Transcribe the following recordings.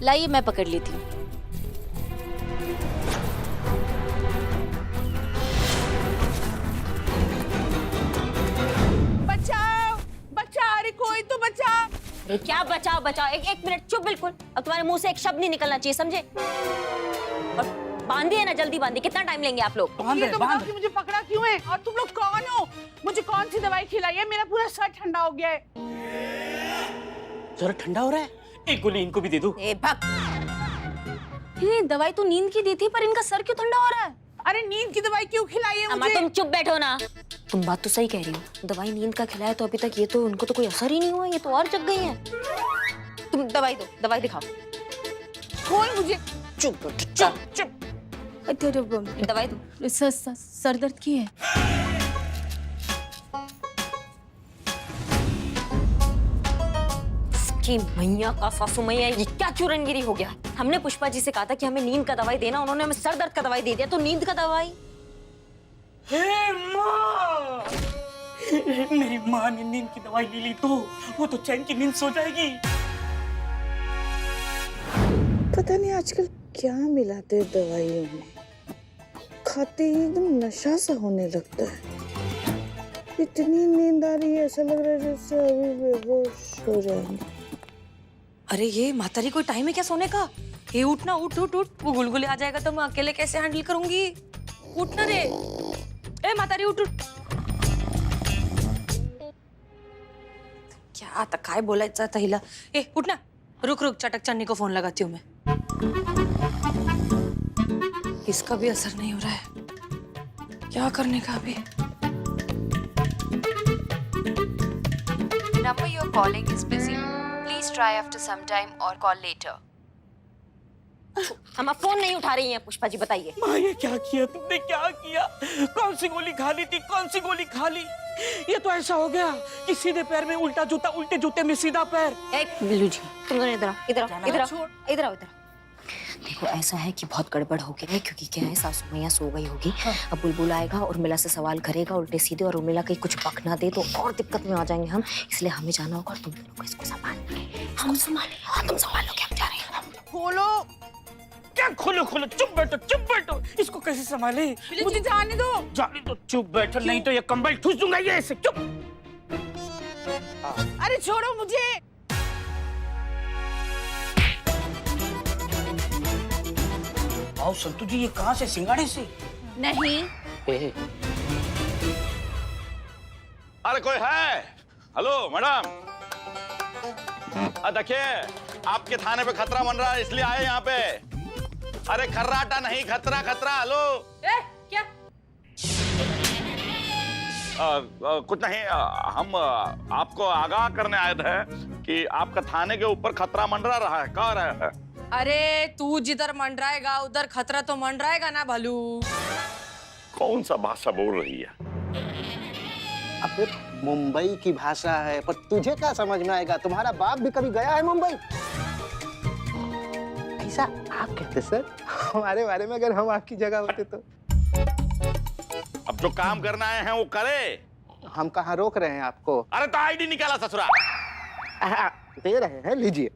लाइए मैं पकड़ लेती हूँ। बचाओ बचाओ, अरे कोई तो बचाओ। अरे क्या बचाओ बचाओ, एक मिनट चुप बिल्कुल। अब तुम्हारे मुंह से एक शब्द नहीं निकलना चाहिए, समझे? और बांधिए ना, जल्दी बांधिए। कितना टाइम लेंगे आप लोग? ये तो बताओ कि मुझे पकड़ा क्यों है और तुम लोग कौन हो? मुझे कौन सी दवाई खिलाई है? मेरा पूरा सर ठंडा हो गया है। जरा ठंडा हो रहा है, एक गोली इनको भी दे दो। ए भग। ये दवाई तो नींद की दी थी, पर इनका सर क्यों ठंडा हो रहा है? अरे नींद की दवाई क्यों खिलाई है अम्मा मुझे? तुम चुप बैठो ना। तुम बात तो सही कह रही हो, दवाई नींद का खिलाया तो अभी तक ये तो उनको तो कोई असर ही नहीं हुआ, ये तो और जग गई हैं। तुम दवाई दो, दवाई दिखाओ। खोल मुझे। चुप चुप चुप। दवाई दो। सर दर्द की है। कि मैया का सासू मैया, ये क्या चूरनगिरी हो गया? हमने पुष्पा जी से कहा था कि हमें नींद का दवाई देना, उन्होंने हमें सर दर्द का दवाई दे दिया। तो नींद का दवाई? हे माँ, मेरी माँ ने नींद की दवाई ले ली तो वो तो चैन की नींद सो जाएगी। पता नहीं आजकल क्या मिलाते हैं दवाइयों में, खाते ही एकदम नशा सा होने लगता है। इतनी नींद आ रही है, ऐसा लग रहा है जैसे अभी बेहोश हो जाएंगे। अरे ये मातारी कोई टाइम है क्या सोने का? ये उठ ना, उठ उठ उठ, वो गुलगुले आ जाएगा तो मैं अकेले कैसे हैंडल करूंगी? उठ ना रे, ए मातारी उठ उठ। क्या आता काय बोलायचं आता हिला? ए उठ ना, रुक रुक, चटक चन्नी को फोन लगाती हूँ मैं। इसका भी असर नहीं हो रहा है, क्या करने का अभी? Number you're calling is busy. Please try after some time or call later. हम फोन नहीं उठा रही हैं। पुष्पा जी बताइए। माँ ये क्या किया तुमने, क्या किया? कौन सी गोली खा ली थी, कौन सी गोली खा ली? ये तो ऐसा हो गया कि सीधे पैर में उल्टा जूता, उल्टे जूते में सीधा पैर। बिल्लू जी तुम दोनों इधर आओ, इधर आओ, इधर आओ, इधर आओ, इधर आओ। देखो ऐसा है कि बहुत गड़बड़ हो गया है, क्योंकि क्या है, सासू मैया सो गई होगी। अब बुलबुल आएगा और उर्मिला से सवाल करेगा उल्टे सीधे, और उर्मिला कहीं कुछ बक ना दे तो और दिक्कत में आ जाएंगे हम। इसलिए हमें जाना होगा और तुम दोनों को इसको संभालना है। हम संभालेंगे। हाँ तुम संभालोगे, हम जा रहे हैं। खोलो। क्या खोलो खोलो, चुप बैठो चुप बैठो। इसको कैसे संभाले? मुझे जाने दो। जाने दो, चुप बैठो, नहीं तो ये कंबल ठूस दूंगा ये ऐसे। चुप। अरे छोड़ो मुझे। आओ संतू जी, ये कहाँ से? सिंगाड़े से? नहीं। अरे कोई है? हेलो मैडम, देखिए आपके थाने पे खतरा बन रहा है, इसलिए आए यहाँ पे। अरे खर्राटा नहीं, खतरा खतरा। हेलो क्या? कुछ नहीं, हम आपको आगाह करने आए थे कि आपका थाने के ऊपर खतरा मंडरा रहा है। कह रहे हैं? अरे तू जिधर मंडराएगा उधर खतरा तो मंडराएगा ना भलू। कौन सा भाषा बोल रही है? अबे मुंबई की भाषा है, पर तुझे क्या समझ में आएगा? तुम्हारा बाप भी कभी गया है मुंबई? ऐसा आप कहते सर, हमारे बारे में अगर हम आपकी जगह होते तो। अब जो काम करना आए हैं वो करे। हम कहाँ रोक रहे हैं आपको? अरे तो आईडी निकाला ससुरा। दे रहे हैं, लीजिए।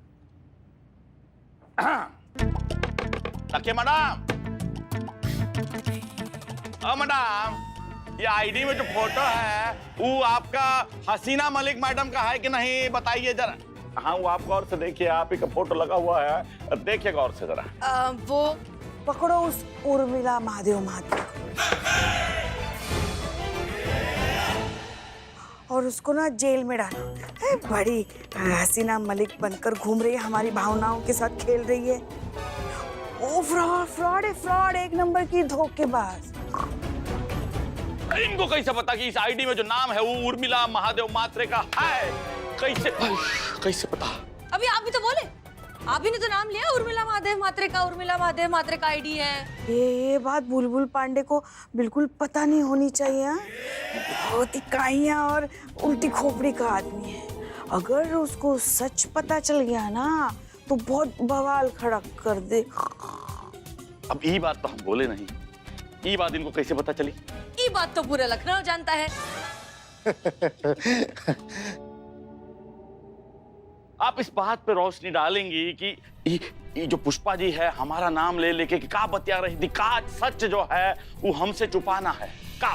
रखिए मैडम। मैडम, ये आईडी में जो फोटो है वो आपका हसीना मलिक मैडम का है कि नहीं, बताइए जरा। हाँ वो आप गौर से देखिए, आप ही का फोटो लगा हुआ है, देखिए गौर से जरा। वो पकड़ो उस उर्मिला महादेव मात्र और उसको ना जेल में डालो। बड़ी हसीना मलिक बनकर घूम रही है, हमारी भावनाओं के साथ खेल रही है। ओ फ्रॉड, फ्रॉड है, फ्रॉड, एक नंबर की धोखेबाज। इनको कैसे पता कि इस आईडी में जो नाम है वो उर्मिला महादेव मात्रे का है? कैसे कैसे पता? अभी आप भी तो बोले, आप ही ने तो नाम लिया, उर्मिला महादेव मात्रे का। उर्मिला महादेव मात्रे का आईडी है। ये बात बुलबुल पांडे को बिल्कुल पता नहीं होनी चाहिए। हाँ? बहुत ही काइया और उल्टी खोपड़ी का आदमी है। अगर उसको सच पता चल गया ना तो बहुत बवाल खड़ा कर दे। अब ये बात तो हम बोले नहीं, ये बात इनको कैसे पता चली? ये बात तो पूरा लखनऊ जानता है। आप इस बात पे रोशनी डालेंगी कि ये जो पुष्पा जी है हमारा नाम ले लेके का बतिया रही थी, का सच जो है वो हमसे छुपाना है का?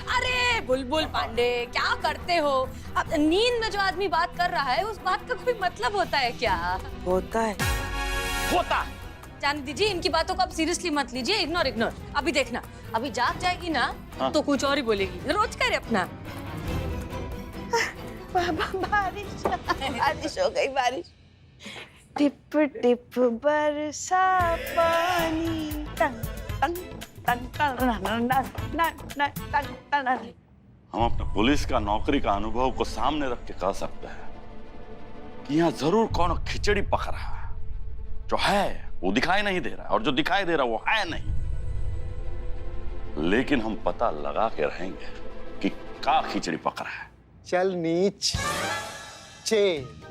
अरे बुलबुल पांडे, क्या करते हो? अब नींद में जो आदमी बात कर रहा है उस बात का कोई मतलब होता है क्या? होता है। होता जाने दीजिए, इनकी बातों को आप सीरियसली मत लीजिए। इग्नोर। अभी देखना, अभी जाग जाएगी ना हाँ। तो कुछ और ही बोलेगी। रोज करे अपना। बारिश हो गई, बारिश। टिप टिप बरसा पानी, टंग टंग टंग टंग टंग टंग। हम अपने पुलिस का नौकरी का अनुभव को सामने रख के कह सकते हैं कि यहाँ जरूर कौन खिचड़ी पक रहा है। जो है वो दिखाई नहीं दे रहा है और जो दिखाई दे रहा है वो है नहीं, लेकिन हम पता लगा के रहेंगे कि का खिचड़ी पक रहा है। चल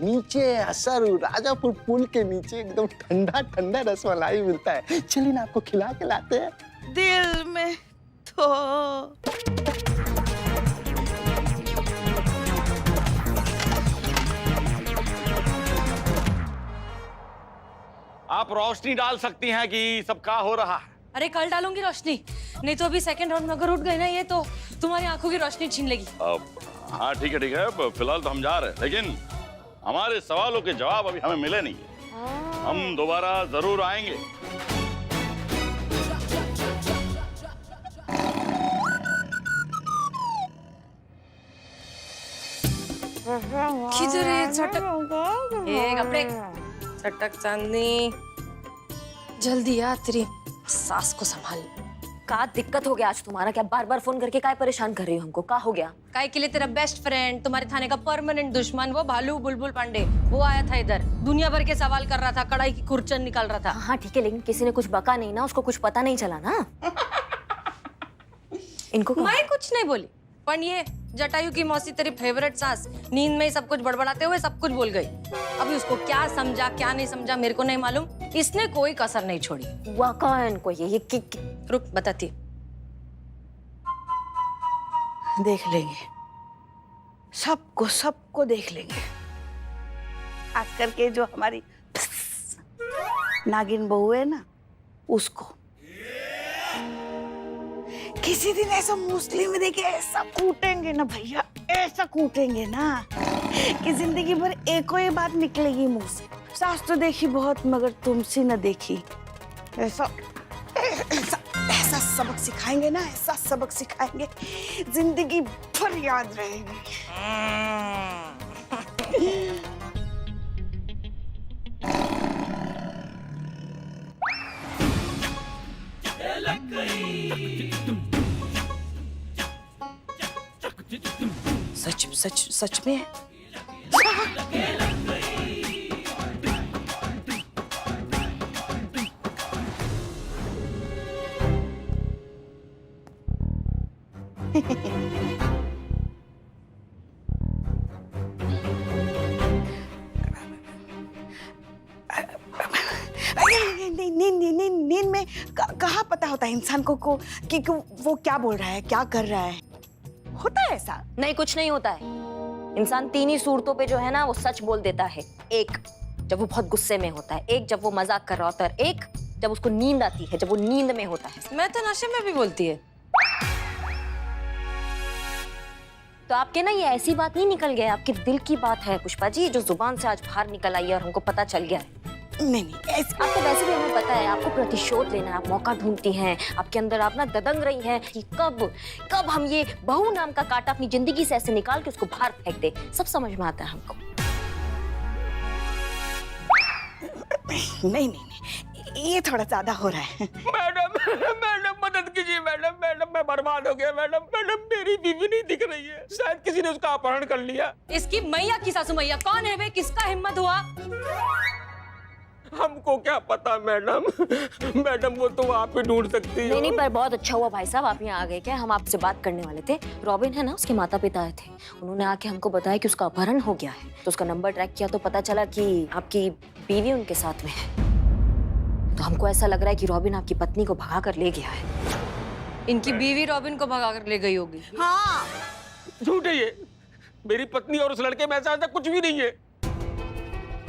नीचे असर राजापुर पुल के नीचे एकदम ठंडा ठंडा रसमलाई मिलता है। चलिए ना, आपको खिला के लाते हैं। दिल में तो आप रोशनी डाल सकती हैं कि सब का हो रहा है। अरे कल डालूंगी रोशनी, नहीं तो अभी सेकंड राउंड में अगर उठ गई ना ये तो तुम्हारी आंखों की रोशनी छीन लेगी। हाँ ठीक है, फिलहाल तो हम जा रहे हैं, लेकिन हमारे सवालों के जवाब अभी हमें मिले नहीं है। हम दोबारा जरूर आएंगे। किधर है चटक? ए कपड़े चटक चांदनी, जल्दी आ, तेरी सास को संभाल। का दिक्कत हो गया आज तुम्हारा? क्या बार बार फोन करके काय परेशान कर रही हो हमको? का हो गया? काय के लिए तेरा बेस्ट फ्रेंड, तुम्हारे थाने का परमानेंट दुश्मन, वो भालू बुलबुल पांडे, वो आया था इधर, दुनिया भर के सवाल कर रहा था, कढ़ाई की खुरचन निकाल रहा था। हाँ ठीक है, लेकिन किसी ने कुछ बका नहीं ना, उसको कुछ पता नहीं चला ना। इनको मैं कुछ नहीं बोली, पर ये जटायु की मौसी तेरी फेवरेट सास नींद में ही सब कुछ बड़बड़ाते हुए सब कुछ बोल गई। अभी उसको क्या समझा क्या नहीं समझा मेरे को नहीं मालूम, इसने कोई कसर नहीं छोड़ी। हुआ कौन को ये रुक बताती। देख लेंगे, सबको देख लेंगे। खास करके जो हमारी नागिन बहू है ना, उसको किसी दिन ऐसा मुस्लिम में देखे ऐसा कूटेंगे ना भैया, ऐसा कूटेंगे ना कि जिंदगी भर एक ही बात निकलेगी मुंह से, सास तो देखी बहुत मगर तुमसे न देखी। ऐसा ऐसा ऐसा सबक सिखाएंगे ना, ऐसा सबक सिखाएंगे जिंदगी भर याद रहेगी। सच में नींद में कहाँ पता होता है इंसान को कि वो क्या बोल रहा है, क्या कर रहा है। होता है ऐसा? नहीं, कुछ नहीं होता है। इंसान तीन ही सूरतों पे जो है ना वो सच बोल देता है। एक जब वो बहुत गुस्से में होता है, एक जब वो मजाक कर रहा होता है, एक जब उसको नींद आती है, जब वो नींद में होता है। मैं तो नशे में भी बोलती है। तो आपके ना ये ऐसी बात नहीं निकल गया, आपके दिल की बात है पुष्पा जी, जो जुबान से आज बाहर निकल आई है और हमको पता चल गया है। नहीं आपको वैसे भी हमें पता है, आपको प्रतिशोध लेना है, आप मौका ढूंढती हैं, आपके अंदर आप ना ददंग रही हैं कि कब हम ये बहू नाम का कांटा अपनी जिंदगी से ऐसे निकाल के उसको बाहर फेंक दे। सब समझ में आता है हमको। नहीं, ये थोड़ा ज्यादा हो रहा है। मैडम मदद कीजिए मैडम, मैं बर्बाद हो गया मैडम, मेरी बीवी नहीं दिख रही है, शायद किसी ने उसका अपहरण कर लिया। इसकी मैया की सासू मैया कौन है बे? किसका हिम्मत हुआ? हमको क्या पता मैडम, वो तो आप ही ढूंढ सकती है। नहीं, पर बहुत अच्छा हुआ भाई साहब आप यहाँ आ गए। क्या हम आपसे बात करने वाले थे। रॉबिन है ना, उसके माता पिता आए थे, उन्होंने आके हमको बताया कि उसका अपहरण हो गया है। तो उसका नंबर ट्रैक किया तो पता चला कि आपकी बीवी उनके साथ में है। तो हमको ऐसा लग रहा है कि रॉबिन आपकी पत्नी को भगा कर ले गया है। इनकी बीवी रॉबिन को भगा कर ले गई होगी। हाँ, झूठ है ये, मेरी पत्नी और उस लड़के में ऐसा कुछ भी नहीं है।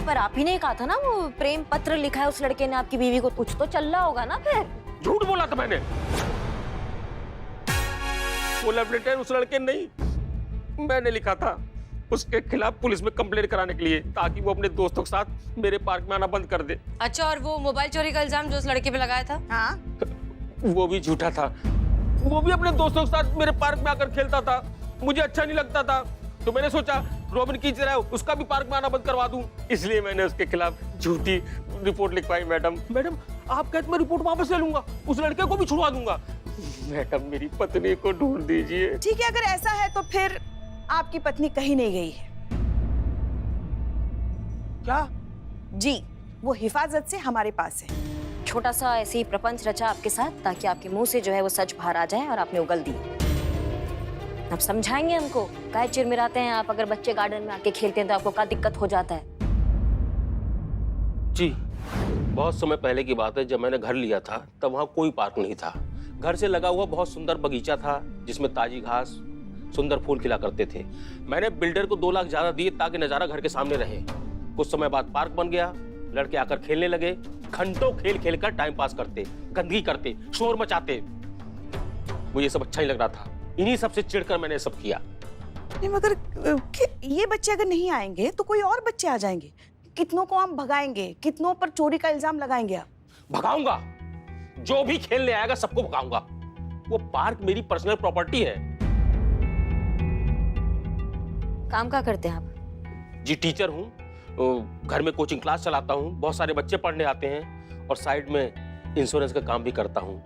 पर आप ही ने कहा था ना वो प्रेम पत्र लिखा है उस लड़के ने आपकी बीवी को, कुछ तो चल रहा होगा ना फिर। झूठ बोला था मैंने। वो लव लेटर उस लड़के ने नहीं, मैंने लिखा था उसके खिलाफ पुलिस में कंप्लेंट कराने के लिए, ताकि वो अपने दोस्तों के साथ मेरे पार्क में आना बंद कर दे। अच्छा, और वो मोबाइल चोरी का इल्जाम जो उस लड़के पे लगाया था? हाँ, वो भी झूठा था। वो भी अपने दोस्तों के साथ मेरे पार्क में आकर खेलता था, मुझे अच्छा नहीं लगता था, तो मैंने सोचा रॉबिन की तरह उसका भी पार्क में आना बंद करवा दूं, इसलिए मैंने उसके खिलाफ झूठी रिपोर्ट लिखवाई। मैडम आप कहते मैं रिपोर्ट वापस ले लूंगा, उस लड़के को भी छुड़वा दूंगा। मैडम मेरी पत्नी को ढूंढ दीजिए। ठीक है, अगर ऐसा है तो फिर आपकी पत्नी कहीं नहीं गई है। क्या? जी, वो हिफाजत से हमारे पास है। छोटा सा ऐसे ही प्रपंच रचा आपके साथ ताकि आपके मुंह से जो है वो सच बाहर आ जाए, और आपने उगल दी। अब समझाएंगे हमको, काहे चिरमिराते हैं आप? अगर बच्चे गार्डन में आके खेलते हैं तो आपको क्या दिक्कत हो जाता है? जी, बहुत समय पहले की बात है, जब मैंने घर लिया था तब वहाँ कोई पार्क नहीं था। घर से लगा हुआ बहुत सुंदर बगीचा था जिसमें ताजी घास, सुंदर फूल खिला करते थे। मैंने बिल्डर को 2 लाख ज्यादा दिए ताकि नजारा घर के सामने रहे। कुछ समय बाद पार्क बन गया, लड़के आकर खेलने लगे, घंटों खेल खेल कर टाइम पास करते, गंदगी करते, शोर मचाते। मुझे ये सब अच्छा नहीं लग रहा था, इन्हीं सब से चिढ़कर मैंने सब किया। नहीं, मगर ये बच्चे अगर नहीं आएंगे तो कोई और बच्चे आ जाएंगे। कितनों को हम भगाएंगे, कितनों पर चोरी का इल्जाम लगाएंगे आप? भगाऊंगा, जो भी खेलने आएगा सबको भगाऊंगा। वो पार्क मेरी पर्सनल प्रॉपर्टी है। काम क्या करते हैं आप? जी, टीचर हूँ, घर में कोचिंग क्लास चलाता हूँ, बहुत सारे बच्चे पढ़ने आते हैं, और साइड में इंश्योरेंस का काम भी करता हूँ।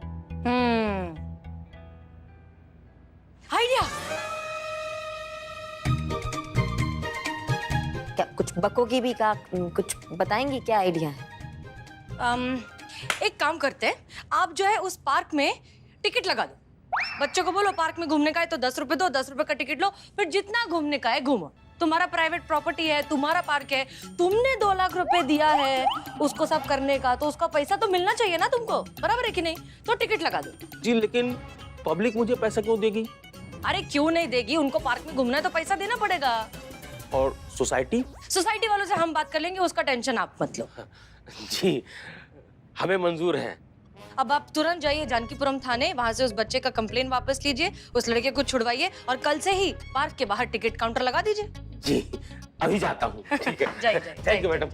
आइडिया। क्या कुछ बकोगी भी का, कुछ बताएंगी क्या आइडिया है? एक काम करते हैं, आप जो है उस पार्क में टिकट लगा दो। बच्चों को बोलो पार्क में घूमने का है तो 10 रुपए दो, 10 रुपए का टिकट लो, फिर जितना घूमने का है घूमो। तुम्हारा प्राइवेट प्रॉपर्टी है, तुम्हारा पार्क है, तुमने 2 लाख रुपए दिया है उसको सब करने का, तो उसका पैसा तो मिलना चाहिए ना तुमको, बराबर है कि नहीं? तो टिकट लगा दो। जी, लेकिन पब्लिक मुझे पैसा क्यों देगी? अरे क्यों नहीं देगी? उनको पार्क में घूमना है तो पैसा देना पड़ेगा। और सोसाइटी? सोसाइटी वालों से हम बात कर लेंगे, उसका टेंशन आप मत लो। जी, हमें मंजूर है। अब आप तुरंत जाइए जानकीपुरम थाने, वहां से उस बच्चे का कंप्लेन वापस लीजिए, उस लड़के को छुड़वाइए, और कल से ही पार्क के बाहर टिकट काउंटर लगा दीजिए। जी, अभी जाता हूँ। ठीक है, जाइए। Thank you madam.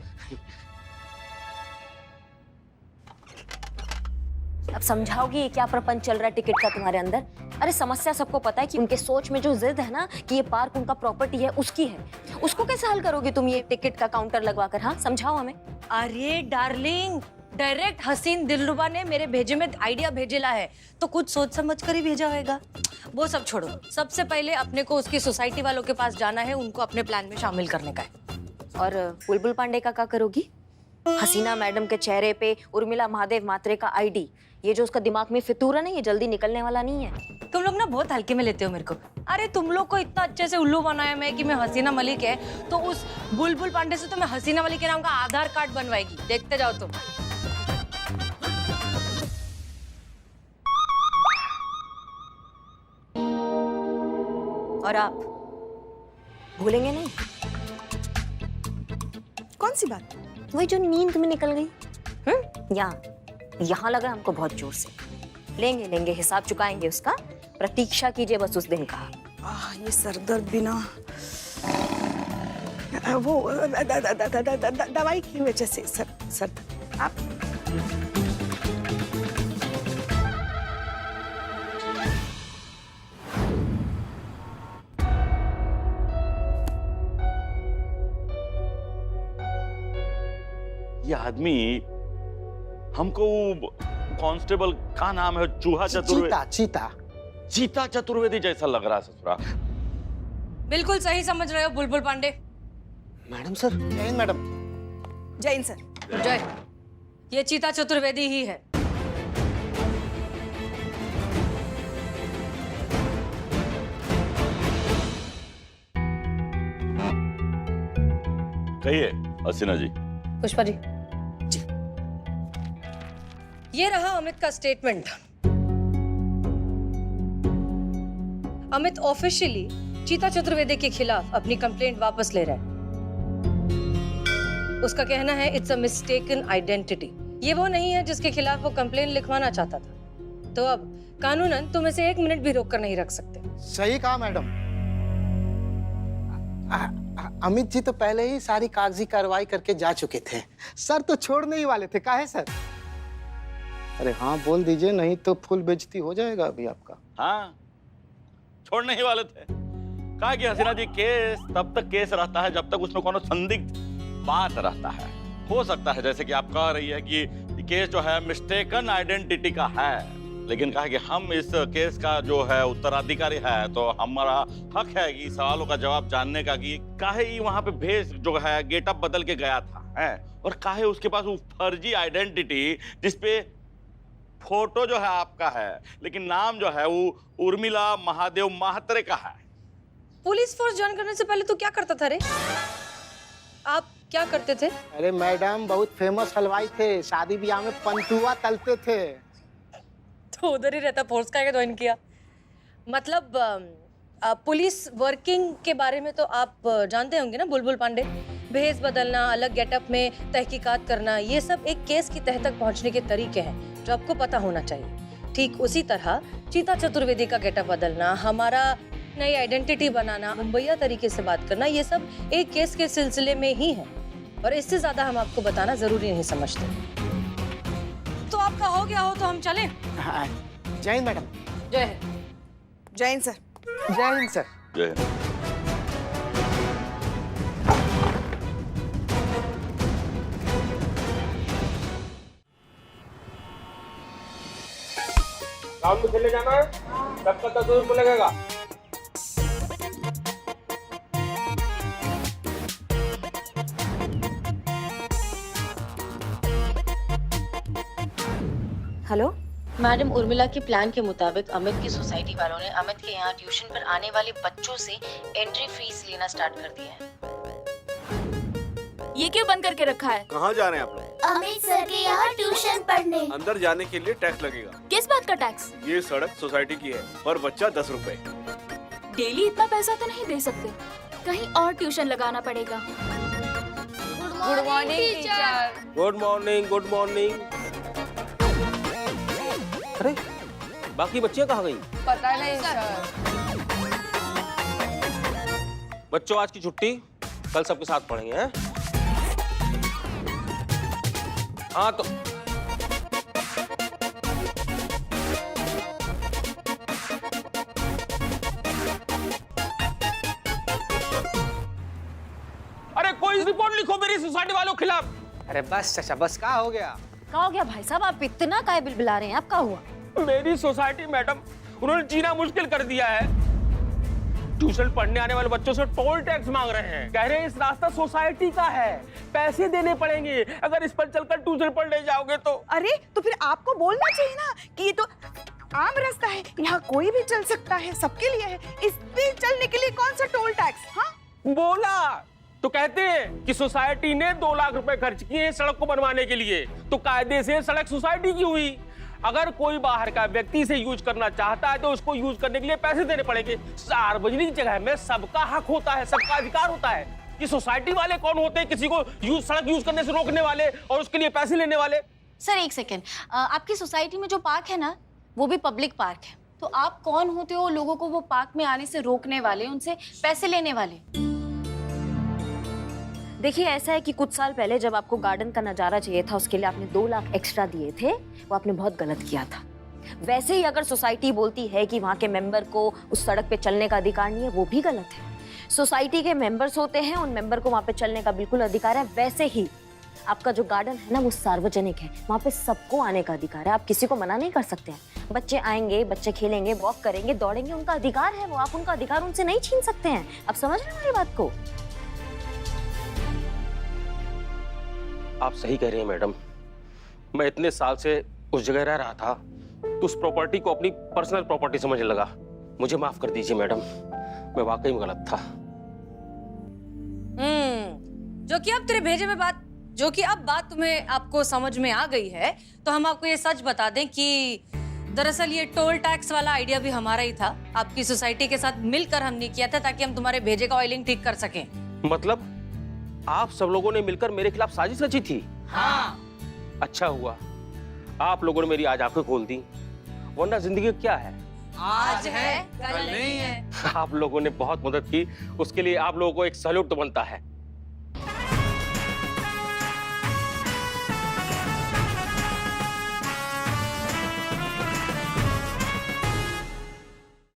अब समझाओगी ये क्या प्रपंच चल रहा है टिकट का तुम्हारे अंदर? अरे समस्या सबको पता है कि उनके सोच में जो जिद है ना कि ये पार्क उनका प्रॉपर्टी है, उसकी है, उसको कैसे हल करोगी तुम ये टिकट का काउंटर लगवा कर? हाँ, समझाओ हमें। अरे डार्लिंग, डायरेक्ट हसीन दिलरुबा ने मेरे भेजे में आइडिया भेजेला है, तो कुछ सोच समझ कर ही भेजा होगा। वो सब छोड़ो, सबसे पहले अपने को उसकी सोसाइटी वालों के पास जाना है, उनको अपने प्लान में शामिल करने का है। और बुलबुल पांडे का क्या करोगी? हसीना मैडम के चेहरे पे उर्मिला महादेव मात्रे का आईडी, ये जो उसका दिमाग में फितूर है ना, ये जल्दी निकलने वाला नहीं है। तुम लोग ना बहुत हल्के में लेते हो मेरे को। अरे तुम लोग को इतना अच्छे से उल्लू बनाया मैं कि मैं हसीना मलिक है, तो उस बुलबुल पांडे से तो मैं हसीना मलिक के नाम का आधार कार्ड बनवाएगी, देखते जाओ तुम। और आप भूलेंगे नहीं? कौन सी बात? वही जो नींद में निकल गई। यहाँ लगा हमको बहुत जोर से। लेंगे हिसाब चुकाएंगे उसका, प्रतीक्षा कीजिए बस उस दिन का। ये सरदर्द भी ना, वो दवाई की वजह से सर आप ये आदमी हमको कांस्टेबल का नाम है चूहा चतुर्वेदी, चीता चतुर्वेदी जैसा लग रहा है ससुरा। बिल्कुल सही समझ रहे हो Bulbul Pande. Madam sir. Madam. Jain sir. जय, ये चीता चतुर्वेदी ही है। कहिए हसीना जी। पुष्पा जी, ये रहा अमित का स्टेटमेंट। अमित ऑफिशियली चीता चतुर्वेदी के खिलाफ अपनी कंप्लेंट वापस ले रहा है। उसका कहना है इट्स अ मिस्टेकन आइडेंटिटी। ये वो नहीं है जिसके खिलाफ वो कंप्लेन लिखवाना चाहता था। तो अब कानूनन तुम इसे 1 मिनट भी रोक कर नहीं रख सकते। सही कहा मैडम। अमित जी तो पहले ही सारी कागजी कार्रवाई करके जा चुके थे। सर तो छोड़ने ही वाले थे। काहे सर? अरे हाँ बोल दीजिए, नहीं तो फुल बेइज्जती हो जाएगा अभी आपका। हाँ, छोड़ने ही वाले थे। कहा कि हसीना जी केस तब तक केस रहता है जब तक उसमें कोनो संदिग्ध बात रहता है। हो सकता है जैसे कि आप कह रही है कि केस जो है मिस्टेकन आइडेंटिटी का है, लेकिन कहा कि हम इस केस का जो है उत्तराधिकारी है, तो हमारा हक है कि सवालों का जवाब जानने का कि काहे ही वहां पे भेष जो है गेटअप बदल के गया था है, और काहे उसके पास वो फर्जी आइडेंटिटी जिसपे फोटो जो है आपका है लेकिन नाम जो है वो उर्मिला महादेव महात्रे का है। पुलिस फोर्स ज्वाइन करने से पहले तू क्या करता था रे? आप क्या करते थे? अरे मैडम बहुत फेमस हलवाई थे, शादी ब्याह में पंतुआ तलते थे। तो उधर ही रहता, फोर्स का ज्वाइन किया? मतलब पुलिस वर्किंग के बारे में तो आप जानते होंगे ना बुलबुल पांडे। भेष बदलना, अलग गेटअप में तहकीकात करना, ये सब एक केस की तह तक पहुंचने के तरीके हैं जो आपको पता होना चाहिए। ठीक उसी तरह चीता चतुर्वेदी का गेटअप बदलना, हमारा नई आइडेंटिटी बनाना, मुंबईया तरीके से बात करना, ये सब एक केस के सिलसिले में ही है और इससे ज्यादा हम आपको बताना जरूरी नहीं समझते। तो आपका हो गया हो तो हम चलें? हाँ, जय हिंद मैडम। जय हिंद। जय हिंद सर। जय हिंद सर। जय हिंद। ग्राउंड में खेलने जाना है, सबका 10 रुपये लगेगा। हेलो मैडम, उर्मिला के प्लान के मुताबिक अमित की सोसाइटी वालों ने अमित के यहाँ ट्यूशन पर आने वाले बच्चों से एंट्री फीस लेना स्टार्ट कर दिया है। ये क्यों बंद करके रखा है? कहाँ जा रहे हैं आप लोग? अमित सर के यहाँ ट्यूशन पढ़ने। अंदर जाने के लिए टैक्स लगेगा। किस बात का टैक्स? ये सड़क सोसाइटी की है, पर बच्चा 10 रुपए। डेली इतना पैसा तो नहीं दे सकते, कहीं और ट्यूशन लगाना पड़ेगा। Good morning teacher. Good morning, good morning. अरे बाकी बच्चियां कहाँ गई? पता नहीं सर। बच्चों आज की छुट्टी, कल सबके साथ पढ़ेंगे हैं? हाँ तो अरे कोई रिपोर्ट लिखो मेरी सोसाइटी वालों के खिलाफ। अरे बस चाचा बस, क्या हो गया? क्या हो गया भाई साहब, आप इतना काय बिलबिला रहे हैं? आप क्या हुआ? मेरी सोसाइटी मैडम, उन्होंने जीना मुश्किल कर दिया है। ट्यूशन पढ़ने आने वाले बच्चों से टोल टैक्स मांग रहे हैं। कह रहे हैं इस रास्ता सोसाइटी का है, पैसे देने पड़ेंगे अगर इस पर चलकर ट्यूशन पढ़ने जाओगे तो। अरे तो फिर आपको बोलना चाहिए ना कि ये तो आम रास्ता है, यहाँ कोई भी चल सकता है, सबके लिए है। इस पे चलने के लिए कौन सा टोल टैक्स? हाँ बोला तो कहते हैं कि सोसाइटी ने 2 लाख रुपए खर्च किए सड़क को बनवाने के लिए, तो कायदे से सड़क सोसाइटी की हुई। अगर कोई बाहर का व्यक्ति से यूज करना चाहता है तो उसको यूज करने के लिए पैसे देने पड़ेंगे। सार्वजनिक जगह में सबका हक होता है, सबका अधिकार होता है। कि सोसाइटी वाले कौन होते हैं किसी को सड़क यूज करने से रोकने वाले और उसके लिए पैसे लेने वाले? सर एक सेकेंड, आपकी सोसाइटी में जो पार्क है ना, वो भी पब्लिक पार्क है, तो आप कौन होते हो लोगों को वो पार्क में आने से रोकने वाले, उनसे पैसे लेने वाले? देखिए ऐसा है कि कुछ साल पहले जब आपको गार्डन का नजारा चाहिए था, उसके लिए आपने 2 लाख एक्स्ट्रा दिए थे, वो आपने बहुत गलत किया था। वैसे ही अगर सोसाइटी बोलती है कि वहाँ के मेंबर को उस सड़क पे चलने का अधिकार नहीं है, वो भी गलत है। सोसाइटी के मेंबर्स होते हैं, उन मेंबर को वहाँ पे चलने का बिल्कुल अधिकार है। वैसे ही आपका जो गार्डन है ना, वो सार्वजनिक है, वहाँ पे सबको आने का अधिकार है, आप किसी को मना नहीं कर सकते हैं। बच्चे आएंगे, बच्चे खेलेंगे, वॉक करेंगे, दौड़ेंगे, उनका अधिकार है वो, आप उनका अधिकार उनसे नहीं छीन सकते हैं। आप समझ रहे हैं मेरी बात को? आप सही कह रही हैं मैडम, मैं इतने साल से उस जगह रह रहा था तो उस प्रॉपर्टी को अपनी पर्सनल प्रॉपर्टी समझने लगा। मुझे माफ कर दीजिए मैडम, मैं वाकई में गलत था। जो कि अब तेरे भेजे में बात, जो कि अब बात तुम्हें आपको समझ में आ गई है, तो हम आपको ये सच बता दें कि दरअसल ये टोल टैक्स वाला आइडिया भी हमारा ही था। आपकी सोसाइटी के साथ मिलकर हमने किया था ताकि हम तुम्हारे भेजे का ऑयलिंग ठीक कर सकें। मतलब आप सब लोगों ने मिलकर मेरे खिलाफ साजिश रची थी। हाँ। अच्छा हुआ आप लोगों ने मेरी आज आंखें खोल दी, वरना जिंदगी क्या है, आज है कल नहीं है। आप लोगों ने बहुत मदद की, उसके लिए आप लोगों को एक सैल्यूट तो बनता है।